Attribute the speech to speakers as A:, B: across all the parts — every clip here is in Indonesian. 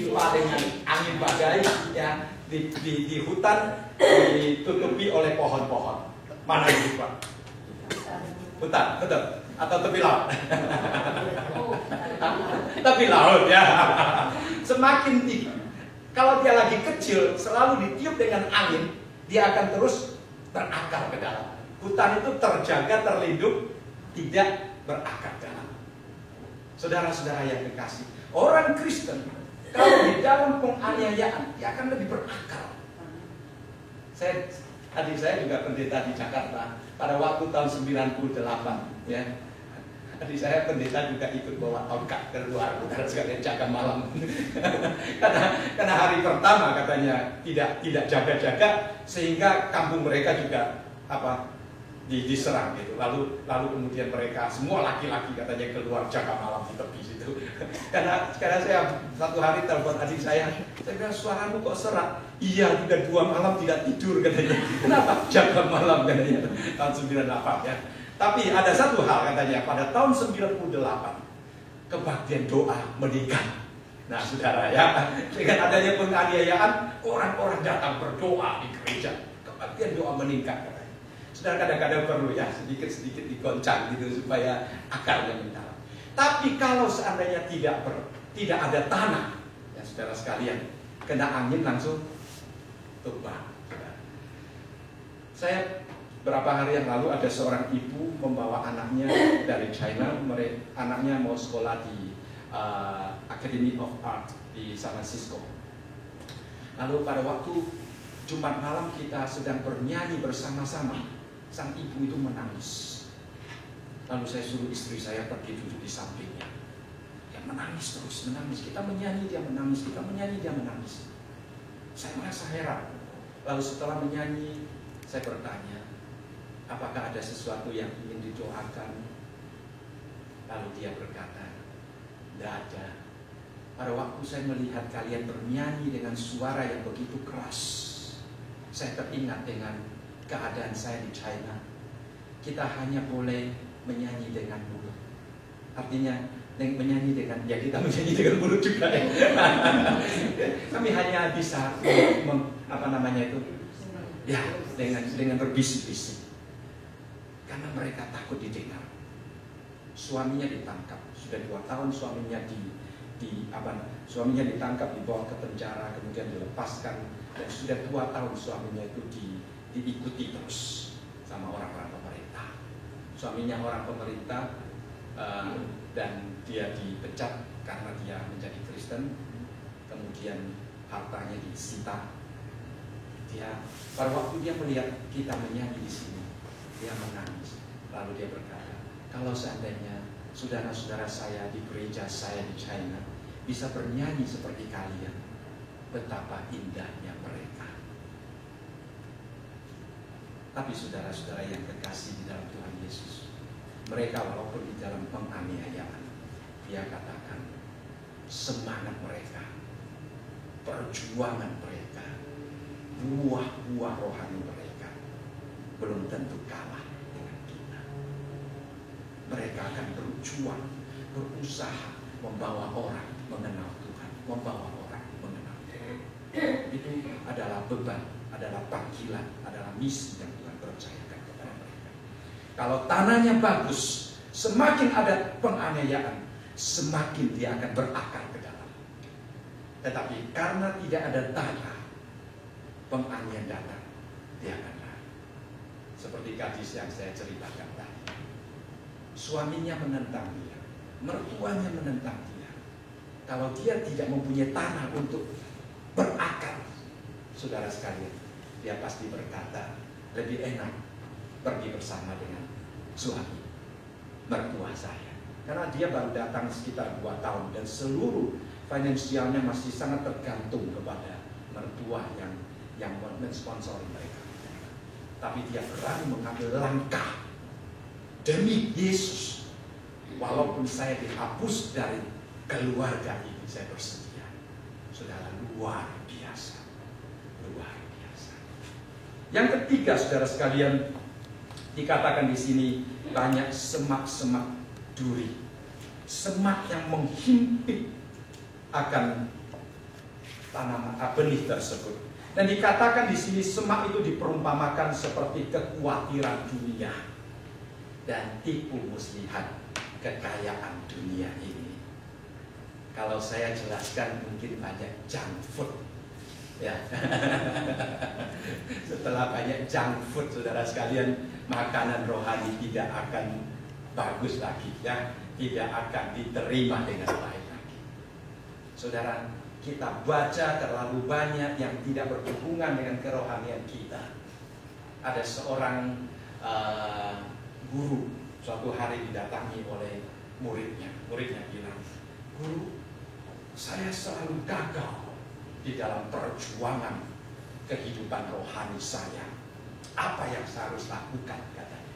A: ditimpa dengan angin badai, ya, di hutan ditutupi oleh pohon-pohon. Mana yang lebih kuat? Hutan, betul? Atau tepi laut? Tepi laut, ya. Semakin tinggi. Kalau dia lagi kecil, selalu ditiup dengan angin, dia akan terus berakar ke dalam. Hutan itu terjaga, terlindung, tidak berakar dalam. Saudara-saudara yang kekasih, orang Kristen kalau di dalam penganiayaan, dia akan lebih berakar. Adik saya juga pendeta di Jakarta pada waktu tahun 98, ya. Adik saya pendeta juga ikut bawa tongkat keluar, saudara sekalian, jaga malam. karena hari pertama katanya tidak jaga-jaga, sehingga kampung mereka juga diserang gitu. Lalu kemudian mereka semua laki-laki katanya keluar jaga malam di tepi situ. karena saya satu hari telepon adik saya bilang, suaramu kok serak? Iya, sudah 2 malam tidak tidur katanya. Kenapa? Jaga malam katanya. Tahun 98, ya. Tapi ada satu hal katanya, pada tahun 98 kebaktian doa meningkat. Nah, saudara, ya, dengan adanya penganiayaan, orang-orang datang berdoa di gereja. Kebaktian doa meningkat katanya. Saudara, kadang-kadang perlu ya sedikit-sedikit digoncang gitu supaya akarnya mendalam. Tapi kalau seandainya tidak ada tanah, ya saudara sekalian, kena angin langsung tumbang. Saya berapa hari yang lalu ada seorang ibu membawa anaknya dari China. Anaknya mau sekolah di Academy of Art di San Francisco. Lalu pada waktu Jumat malam kita sedang bernyanyi bersama-sama, sang ibu itu menangis. Lalu saya suruh istri saya pergi duduk di sampingnya. Dia menangis terus, menangis. Kita menyanyi, dia menangis. Kita menyanyi, dia menangis. Saya merasa heran. Lalu setelah menyanyi, saya bertanya, apakah ada sesuatu yang ingin didoakan? Lalu dia berkata, tidak ada. Pada waktu saya melihat kalian bernyanyi dengan suara yang begitu keras, saya teringat dengan keadaan saya di China. Kita hanya boleh menyanyi dengan mulut. Artinya menyanyi dengan, ya kita menyanyi dengan mulut juga ya. Kami hanya bisa ya, dengan berbisik-bisik. Karena mereka takut didengar. Suaminya ditangkap, sudah 2 tahun suaminya suaminya ditangkap, dibawa ke penjara, kemudian dilepaskan, dan sudah 2 tahun suaminya itu diikuti terus sama orang-orang pemerintah. Suaminya orang pemerintah, dan dia dipecat karena dia menjadi Kristen, kemudian hartanya disita. Pada waktu dia melihat kita menyanyi di sini, dia menangis. Lalu dia berkata, kalau seandainya saudara-saudara saya di gereja saya di China bisa bernyanyi seperti kalian, betapa indahnya mereka. Tapi saudara-saudara yang kekasih di dalam Tuhan Yesus, mereka walaupun di dalam penganiayaan, dia katakan semangat mereka, perjuangan mereka, buah-buah rohani mereka belum tentu kalah dengan kita. Mereka akan berjuang, berusaha membawa orang mengenal Tuhan, membawa orang mengenal Tuhan. Itu adalah beban, adalah panggilan, adalah misi yang Tuhan percayakan kepada mereka. Kalau tanahnya bagus, semakin ada penganiayaan, semakin dia akan berakar ke dalam. Tetapi karena tidak ada tanah, penganiayaan datang, dia akan lari. Seperti gadis yang saya ceritakan tadi. Suaminya menentang dia, mertuanya menentang dia. Kalau dia tidak mempunyai tanah untuk berakar, saudara sekalian, dia pasti berkata, lebih enak pergi bersama dengan suami mertua saya. Karena dia baru datang sekitar 2 tahun dan seluruh finansialnya masih sangat tergantung kepada mertua yang mensponsori mereka. Tapi dia berani mengambil langkah demi Yesus. Walaupun saya dihapus dari keluarga ini, saya bersedia. Saudara, luar biasa. Luar biasa. Yang ketiga, saudara sekalian, dikatakan di sini banyak semak-semak duri. Semak yang menghimpit akan tanaman benih tersebut. Dan dikatakan di sini semak itu diperumpamakan seperti kekhawatiran dunia dan tipu muslihat kekayaan dunia ini. Kalau saya jelaskan mungkin banyak junk food, ya. Setelah banyak junk food, saudara sekalian, makanan rohani tidak akan bagus lagi, ya, tidak akan diterima dengan baik lagi. Saudara, kita baca terlalu banyak yang tidak berhubungan dengan kerohanian kita. Ada seorang guru suatu hari didatangi oleh muridnya. Muridnya bilang, "Guru, saya selalu gagal di dalam perjuangan kehidupan rohani saya. Apa yang saya harus lakukan?" katanya.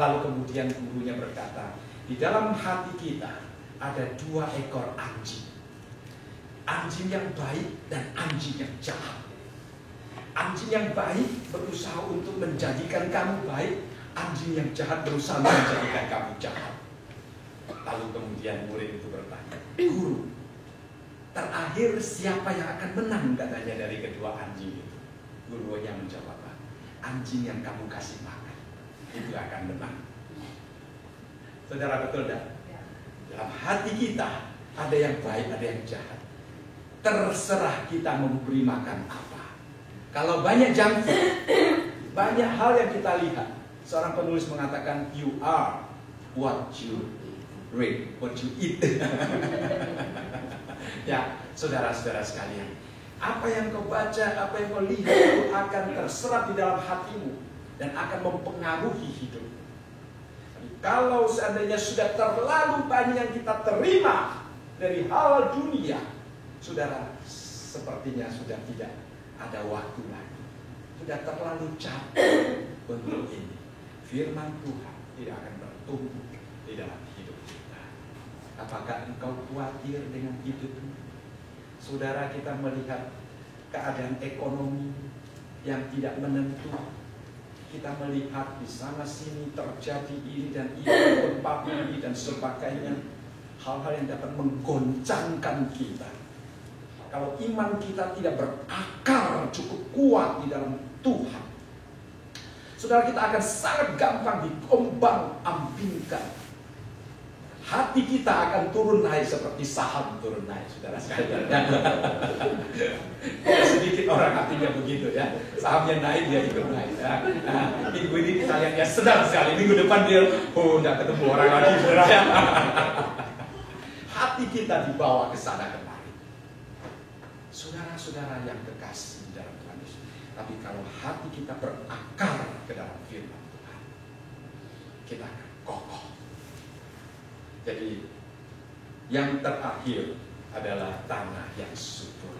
A: Lalu kemudian gurunya berkata, "Di dalam hati kita ada 2 ekor anjing. Anjing yang baik dan anjing yang jahat. Anjing yang baik berusaha untuk menjadikan kamu baik, anjing yang jahat berusaha menjadikan kamu jahat." Lalu kemudian murid itu bertanya, "Guru, terakhir siapa yang akan menang?" katanya dari kedua anjing itu. Gurunya menjawab, "Anjing yang kamu kasih makan itu akan menang." Saudara, betul tak? Dalam hati kita ada yang baik, ada yang jahat. Terserah kita memberi makan apa. Kalau banyak junk food, banyak hal yang kita lihat. Seorang penulis mengatakan, "You are what you read, what you eat." Ya, saudara-saudara sekalian, apa yang kau baca, apa yang kau lihat itu akan terserap di dalam hatimu dan akan mempengaruhi hidupmu. Kalau seandainya sudah terlalu banyak yang kita terima dari hal dunia, saudara, sepertinya sudah tidak ada waktu lagi. Sudah terlalu capek untuk ini. Firman Tuhan tidak akan bertumbuh di dalam hidup kita. Apakah engkau khawatir dengan hidupmu? Saudara, kita melihat keadaan ekonomi yang tidak menentu. Kita melihat di sana sini terjadi ini dan itu, gempa bumi dan sebagainya. Hal-hal yang dapat menggoncangkan kita. Kalau iman kita tidak berakar cukup kuat di dalam Tuhan, saudara, kita akan sangat gampang diombang-ambingkan. Hati kita akan turun naik seperti saham turun naik, saudara sekalian. Sedikit orang hatinya begitu, ya. Sahamnya naik, dia ikut naik. Ya. Nah, minggu ini kita lihat dia sedang sekali. Minggu depan dia, nggak ketemu orang lagi, saudara. Hati kita dibawa ke sana kemari. Saudara-saudara yang kekasih dalam Tuhan Yesus. Tapi kalau hati kita berakar ke dalam firman Tuhan, kita akan kokoh. Jadi yang terakhir adalah tanah yang subur.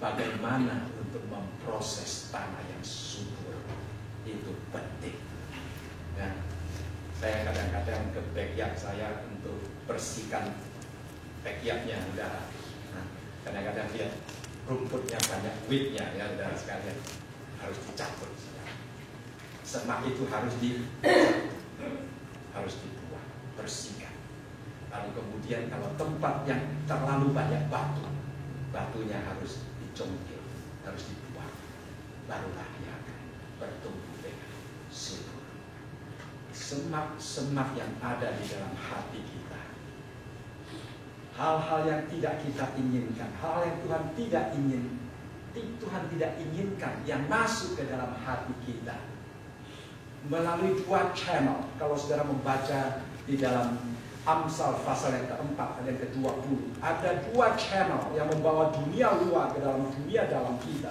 A: Bagaimana untuk memproses tanah yang subur itu penting. Ya. Saya kadang-kadang ke backyard saya untuk bersihkan backyardnya, saudara. Nah, kadang-kadang lihat rumputnya banyak weednya, ya, saudara sekalian, harus dicabut. Semak itu harus dibuang, bersihkan. Lalu kemudian kalau tempat yang terlalu banyak batunya harus dicongkil, harus dibuang. Barulah dia akan bertumbuh dengan subur. Semak-semak yang ada di dalam hati kita, hal-hal yang tidak kita inginkan, hal yang Tuhan tidak inginkan yang masuk ke dalam hati kita melalui 2 channel. Kalau saudara membaca di dalam Amsal pasal yang keempat dan yang ke-20, ada 2 channel yang membawa dunia luar ke dalam dunia dalam kita,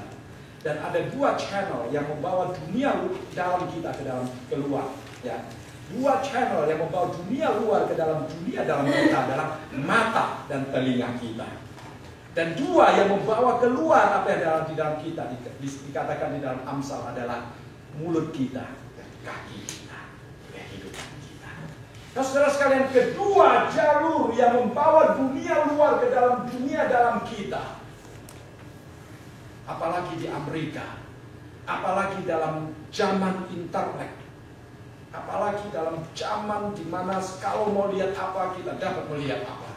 A: dan ada 2 channel yang membawa dunia dalam kita ke dalam keluar. Ya, 2 channel yang membawa dunia luar ke dalam dunia dalam kita, dalam mata dan telinga kita, dan 2 yang membawa keluar apa yang di dalam kita. Dikatakan di dalam Amsal adalah mulut kita dan kaki kita. Nah, saudara sekalian, kedua jalur yang membawa dunia luar ke dalam dunia dalam kita, apalagi di Amerika, apalagi dalam zaman internet, apalagi dalam zaman di mana kalau mau lihat apa kita dapat melihat apa.